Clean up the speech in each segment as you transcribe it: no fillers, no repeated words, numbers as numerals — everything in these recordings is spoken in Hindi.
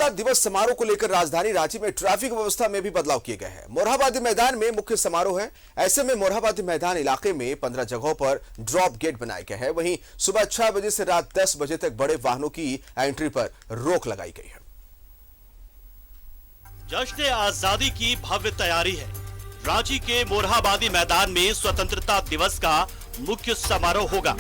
स्वतंत्रता दिवस समारोह को लेकर राजधानी रांची में ट्रैफिक व्यवस्था में भी बदलाव किए गए हैं। मोरहाबादी मैदान में मुख्य समारोह है। ऐसे में मोरहाबादी मैदान इलाके में 15 जगहों पर ड्रॉप गेट बनाए गए हैं। वहीं सुबह 6 बजे से रात 10 बजे तक बड़े वाहनों की एंट्री पर रोक लगाई गई है। जश्न आजादी की भव्य तैयारी है। रांची के मोरहाबादी मैदान में स्वतंत्रता दिवस का मुख्य समारोह होगा।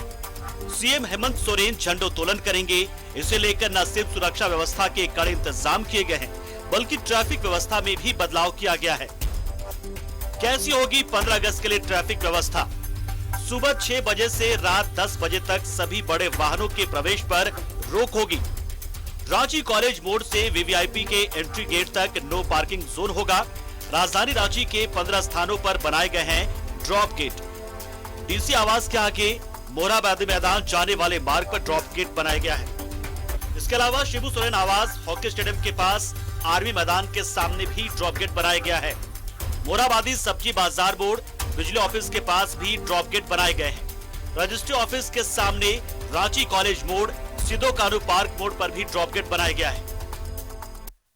सीएम हेमंत सोरेन झंडोत्तोलन करेंगे। इसे लेकर न सिर्फ सुरक्षा व्यवस्था के कड़े इंतजाम किए गए हैं, बल्कि ट्रैफिक व्यवस्था में भी बदलाव किया गया है। कैसी होगी 15 अगस्त के लिए ट्रैफिक व्यवस्था? सुबह 6 बजे से रात 10 बजे तक सभी बड़े वाहनों के प्रवेश पर रोक होगी। रांची कॉलेज मोड़ से वीवीआईपी के एंट्री गेट तक नो पार्किंग जोन होगा। राजधानी रांची के 15 स्थानों पर बनाए गए हैं ड्रॉप गेट। डीसी आवास के आगे मोरहाबादी मैदान जाने वाले मार्ग पर ड्रॉप गेट बनाया गया है। इसके अलावा शिबू सोरेन आवास, हॉकी स्टेडियम के पास, आर्मी मैदान के सामने भी ड्रॉप गेट बनाया गया है। मोरहाबादी सब्जी बाजार मोड़, बिजली ऑफिस के पास भी ड्रॉप गेट बनाए गए हैं। रजिस्ट्री ऑफिस के सामने, रांची कॉलेज मोड़, सिदो कानू पार्क मोड़ पर भी ड्रॉप गेट बनाया गया है।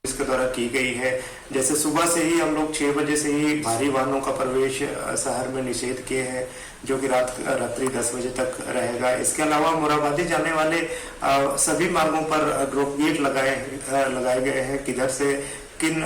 इसके द्वारा की गई है, जैसे सुबह से ही हम लोग 6 बजे से ही भारी वाहनों का प्रवेश शहर में निषेध किए हैं, जो कि रात्रि 10 बजे तक रहेगा। इसके अलावा मोरहाबादी जाने वाले सभी मार्गों पर ड्रॉप गेट लगाए गए हैं। किधर से किन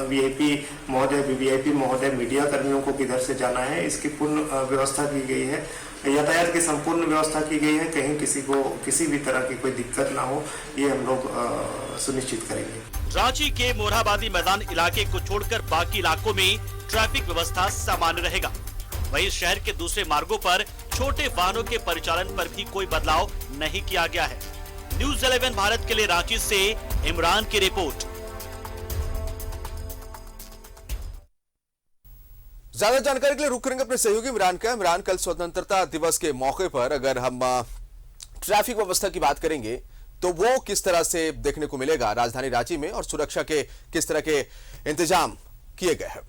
वीआईपी महोदय, वीवीआईपी महोदय, मीडिया कर्मियों को किधर से जाना है, इसकी पूर्ण व्यवस्था की गई है। यातायात की संपूर्ण व्यवस्था की गई है। कहीं किसी को किसी भी तरह की कोई दिक्कत ना हो, ये हम लोग सुनिश्चित करेंगे। रांची के मोरहाबादी मैदान इलाके को छोड़कर बाकी इलाकों में ट्रैफिक व्यवस्था सामान्य रहेगा। वहीं शहर के दूसरे मार्गों पर छोटे वाहनों के परिचालन पर भी कोई बदलाव नहीं किया गया है। न्यूज़ 11 भारत के लिए रांची से इमरान की रिपोर्ट। ज्यादा जानकारी के लिए रुक करेंगे अपने सहयोगी इमरान का। इमरान, कल स्वतंत्रता दिवस के मौके पर अगर हम ट्रैफिक व्यवस्था की बात करेंगे तो वो किस तरह से देखने को मिलेगा राजधानी रांची में, और सुरक्षा के किस तरह के इंतजाम किए गए हैं?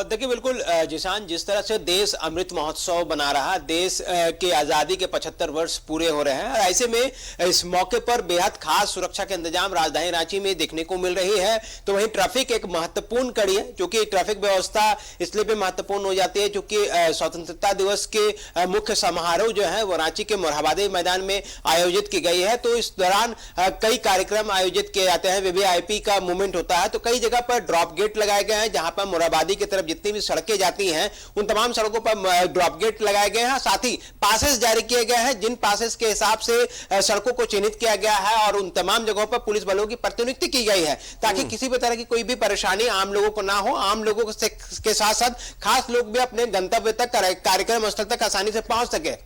देखिए, बिल्कुल जिशान, जिस तरह से देश अमृत महोत्सव बना रहा, देश के आज़ादी के 75 वर्ष पूरे हो रहे हैं, और ऐसे में इस मौके पर बेहद खास सुरक्षा के इंतजाम राजधानी रांची में देखने को मिल रही है। तो वहीं ट्रैफिक एक महत्वपूर्ण कड़ी है, क्योंकि ट्रैफिक व्यवस्था इसलिए भी महत्वपूर्ण हो जाती है क्योंकि स्वतंत्रता दिवस के मुख्य समारोह जो है वो रांची के मोरहाबादी मैदान में आयोजित की गई है। तो इस दौरान कई कार्यक्रम आयोजित किए जाते हैं, वीवीआईपी का मूवमेंट होता है। तो कई जगह पर ड्रॉप गेट लगाए गए हैं, जहां पर मोरहाबादी की तरफ जितनी भी सड़कें जाती हैं उन तमाम सड़कों पर ड्रॉप गेट लगाए गए हैं। साथ ही पासेस जारी किए गए हैं, जिन पासेस के हिसाब से सड़कों को चिन्हित किया गया है, और उन तमाम जगहों पर पुलिस बलों की प्रतिनियुक्ति की गई है, ताकि किसी भी तरह की कोई भी परेशानी आम लोगों को ना हो। आम लोगों के साथ साथ खास लोग भी अपने गंतव्य तक, कार्यक्रम स्थल तक आसानी से पहुंच सके।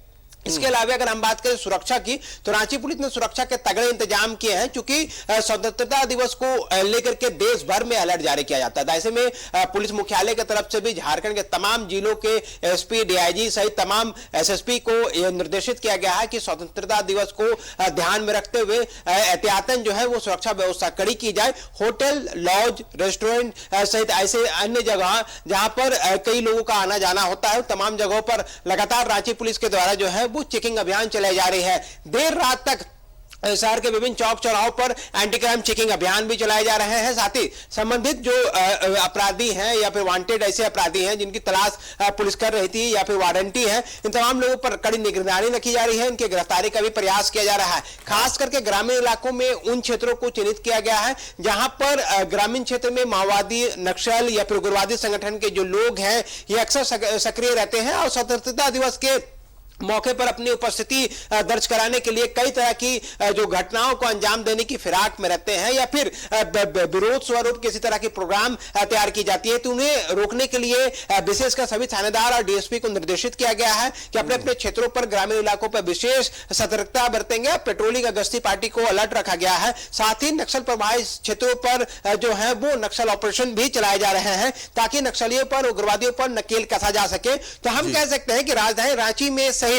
इसके अलावा अगर हम बात करें सुरक्षा की, तो रांची पुलिस ने सुरक्षा के तगड़े इंतजाम किए हैं, क्योंकि स्वतंत्रता दिवस को लेकर के देश भर में अलर्ट जारी किया जाता है। ऐसे में पुलिस मुख्यालय की तरफ से भी झारखंड के तमाम जिलों के एसपी, डीआईजी सहित तमाम एसएसपी को यह निर्देशित किया गया है कि स्वतंत्रता दिवस को ध्यान में रखते हुए एहतियातन जो है वो सुरक्षा व्यवस्था कड़ी की जाए। होटल, लॉज, रेस्टोरेंट सहित ऐसे अन्य जगह जहां पर कई लोगों का आना जाना होता है, तमाम जगहों पर लगातार रांची पुलिस के द्वारा जो है वो चेकिंग अभियान चलाए जा रही है। देर रात तक शहर के विभिन्न चौक चौराहों पर एंटी क्राइम चेकिंग अभियान भी चलाए जा रहे हैं। साथ ही संबंधित जो अपराधी हैं या फिर वांटेड ऐसे अपराधी हैं जिनकी तलाश पुलिस कर रही थी या फिर वारंटी है, इन तमाम लोगों पर कड़ी निगरानी रखी जा रही है। इनकी गिरफ्तारी का भी प्रयास किया जा रहा है। खास करके ग्रामीण इलाकों में उन क्षेत्रों को चिन्हित किया गया है जहां पर ग्रामीण क्षेत्र में माओवादी, नक्सल या फिर उग्रवादी संगठन के जो लोग हैं ये अक्सर सक्रिय रहते हैं, और स्वतंत्रता दिवस के मौके पर अपनी उपस्थिति दर्ज कराने के लिए कई तरह की जो घटनाओं को अंजाम देने की फिराक में रहते हैं, या फिर विरोध स्वरूप किसी तरह की प्रोग्राम तैयार की जाती है, तो उन्हें रोकने के लिए विशेषकर सभी थानेदार और डीएसपी को निर्देशित किया गया है कि अपने अपने क्षेत्रों पर, ग्रामीण इलाकों पर विशेष सतर्कता बरतेंगे। पेट्रोलिंग गश्ती पार्टी को अलर्ट रखा गया है। साथ ही नक्सल प्रभावित क्षेत्रों पर जो है वो नक्सल ऑपरेशन भी चलाए जा रहे हैं, ताकि नक्सलियों पर, उग्रवादियों पर नकेल कसा जा सके। तो हम कह सकते हैं कि राजधानी रांची में सहित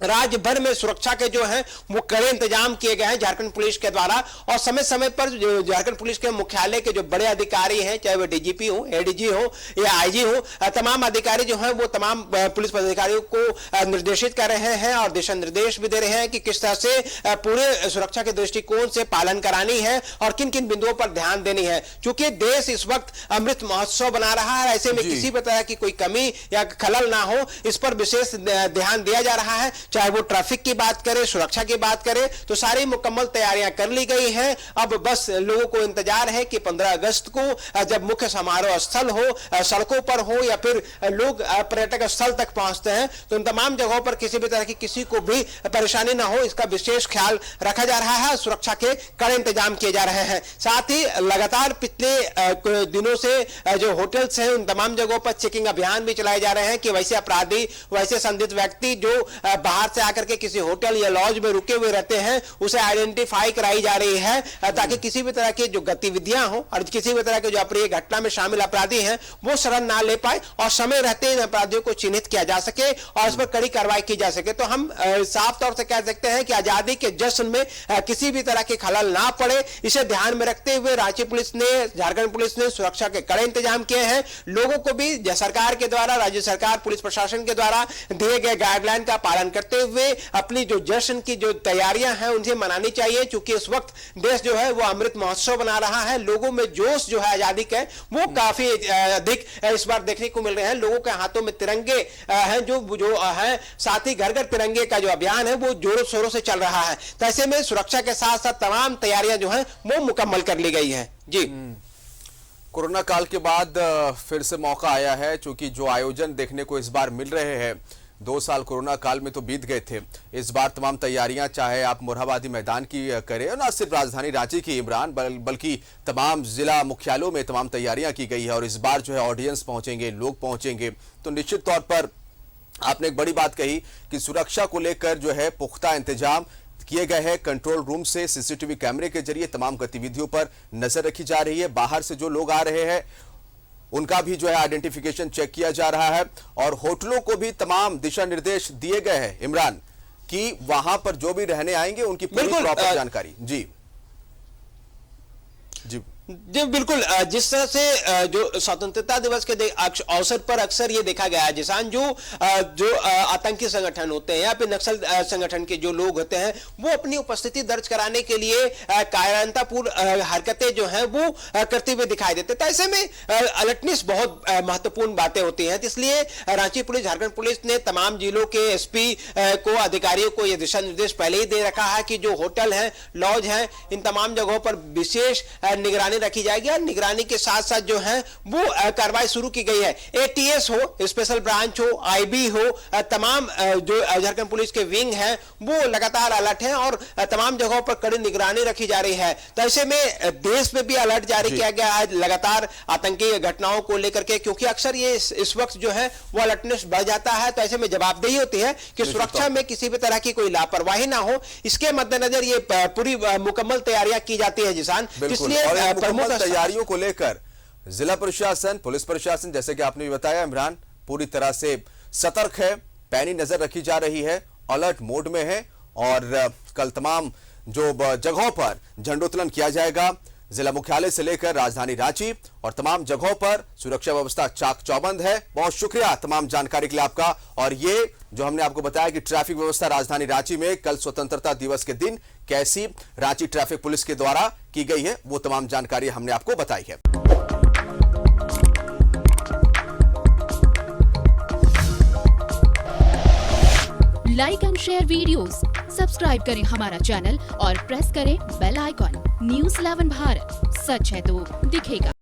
राज्य भर में सुरक्षा के जो हैं वो कड़े इंतजाम किए गए हैं झारखंड पुलिस के द्वारा। और समय समय पर जो झारखंड पुलिस के मुख्यालय के जो बड़े अधिकारी हैं, चाहे वो डीजीपी हो, एडीजी हो या आईजी हो, तमाम अधिकारी जो हैं वो तमाम पुलिस पदाधिकारियों को निर्देशित कर रहे हैं और दिशा निर्देश भी दे रहे हैं कि किस तरह से पूरे सुरक्षा के दृष्टिकोण से पालन करानी है और किन किन बिंदुओं पर ध्यान देनी है। चूंकि देश इस वक्त अमृत महोत्सव बना रहा है, ऐसे में किसी भी तरह की कोई कमी या खलल ना हो, इस पर विशेष ध्यान दिया जा रहा है। चाहे वो ट्रैफिक की बात करें, सुरक्षा की बात करें, तो सारी मुकम्मल तैयारियां कर ली गई हैं। अब बस लोगों को इंतजार है कि 15 अगस्त को जब मुख्य समारोह स्थल हो, सड़कों पर हो या फिर लोग पर्यटक स्थल तक पहुंचते हैं, तो उन तमाम जगहों पर किसी भी तरह की किसी को भी परेशानी ना हो, इसका विशेष ख्याल रखा जा रहा है। सुरक्षा के कड़े इंतजाम किए जा रहे हैं। साथ ही लगातार पिछले दिनों से जो होटल्स हैं उन तमाम जगहों पर चेकिंग अभियान भी चलाए जा रहे हैं कि वैसे अपराधी, वैसे संदिग्ध व्यक्ति जो बाहर से आकर के किसी होटल या लॉज में रुके हुए रहते हैं, उसे आइडेंटिफाई कराई जा रही है ताकि किसी भी तरह की जो गतिविधियां हो और किसी भी तरह के जो अप्रिय घटना में शामिल अपराधी हैं वो शरण ना ले पाए और समय रहते इन अपराधियों को चिन्हित किया जा सके और इस पर कड़ी कार्रवाई की जा सके। तो हम साफ तौर से कह सकते हैं कि आजादी के जश्न में किसी भी तरह के खलल ना पड़े, इसे ध्यान में रखते हुए रांची पुलिस ने, झारखंड पुलिस ने सुरक्षा के कड़े इंतजाम किए हैं। लोगों को भी सरकार के द्वारा, राज्य सरकार, पुलिस प्रशासन के द्वारा दिए गए गाइडलाइन का पालन करते हुए अपनी जो जश्न की जो तैयारियां हैं उनसे मनानी चाहिए। क्योंकि इस वक्त देश जो है वो अमृत महोत्सव बना रहा है। लोगों में जोश जो है आजादी के वो काफी अधिक इस बार देखने को मिल रहे हैं। लोगों के हाथों में तिरंगे हैं जो है, साथ ही घर घर तिरंगे का जो अभियान है वो जोरों शोरों से चल रहा है। तो ऐसे में सुरक्षा के साथ साथ तमाम तैयारियां जो है वो मुकम्मल कर ली गई है। जी, कोरोना काल के बाद फिर से मौका आया है, क्योंकि जो आयोजन देखने को इस बार मिल रहे हैं, 2 साल कोरोना काल में तो बीत गए थे। इस बार तमाम तैयारियां, चाहे आप मोरहाबादी मैदान की करें और न सिर्फ राजधानी रांची की इमरान, बल्कि तमाम जिला मुख्यालयों में तमाम तैयारियां की गई है। और इस बार जो है ऑडियंस पहुंचेंगे, लोग पहुंचेंगे, तो निश्चित तौर पर आपने एक बड़ी बात कही कि सुरक्षा को लेकर जो है पुख्ता इंतजाम किए गए हैं। कंट्रोल रूम से सीसीटीवी कैमरे के जरिए तमाम गतिविधियों पर नजर रखी जा रही है। बाहर से जो लोग आ रहे हैं उनका भी जो है आइडेंटिफिकेशन चेक किया जा रहा है और होटलों को भी तमाम दिशा निर्देश दिए गए हैं इमरान कि वहां पर जो भी रहने आएंगे उनकी पूरी प्रॉपर जानकारी। जी जी जी बिल्कुल। जिस तरह से जो स्वतंत्रता दिवस के अवसर पर अक्सर ये देखा गया है जिसान, जो आतंकी संगठन होते हैं या फिर नक्सल संगठन के जो लोग होते हैं वो अपनी उपस्थिति दर्ज कराने के लिए कायरतापूर्ण हरकतें जो हैं वो करते हुए दिखाई देते हैं। तो ऐसे में अलर्टनेस बहुत महत्वपूर्ण बातें होती हैं। इसलिए रांची पुलिस, झारखंड पुलिस ने तमाम जिलों के एसपी को, अधिकारियों को यह दिशा निर्देश पहले ही दे रखा है कि जो होटल हैं, लॉज हैं, इन तमाम जगहों पर विशेष निगरानी रखी जाएगी और निगरानी के साथ साथ जो है वो कार्रवाई शुरू की गई है। एटीएस हो, स्पेशल ब्रांच हो, आईबी हो, तमाम जो झारखंड पुलिस के विंग हैं वो लगातार अलर्ट हैं और तमाम जगहों पर कड़ी निगरानी रखी जा रही है। तो ऐसे में देश में भी अलर्ट जारी किया गया है लगातार आतंकी घटनाओं को लेकर के, क्योंकि अक्सर ये इस वक्त जो है वो अलर्टनेस बढ़ जाता है। तो ऐसे में जवाबदेही होती है कि सुरक्षा में किसी भी तरह की कोई लापरवाही ना हो, इसके मद्देनजर ये पूरी मुकम्मल तैयारियां की जाती है जिसान। इसलिए तैयारियों को लेकर जिला प्रशासन, पुलिस प्रशासन, जैसे कि आपने भी बताया इमरान, पूरी तरह से सतर्क है, पैनी नजर रखी जा रही है, अलर्ट मोड में है और कल तमाम जो जगहों पर झंडोत्तोलन किया जाएगा, जिला मुख्यालय से लेकर राजधानी रांची और तमाम जगहों पर सुरक्षा व्यवस्था चाक चौबंद है। बहुत शुक्रिया तमाम जानकारी के लिए आपका। और ये जो हमने आपको बताया कि ट्रैफिक व्यवस्था राजधानी रांची में कल स्वतंत्रता दिवस के दिन कैसी रांची ट्रैफिक पुलिस के द्वारा की गई है, वो तमाम जानकारी हमने आपको बताई है। Like and share videos, subscribe करें हमारा चैनल और प्रेस करें बेल आइकॉन। न्यूज़ 11 भारत, सच है तो दिखेगा।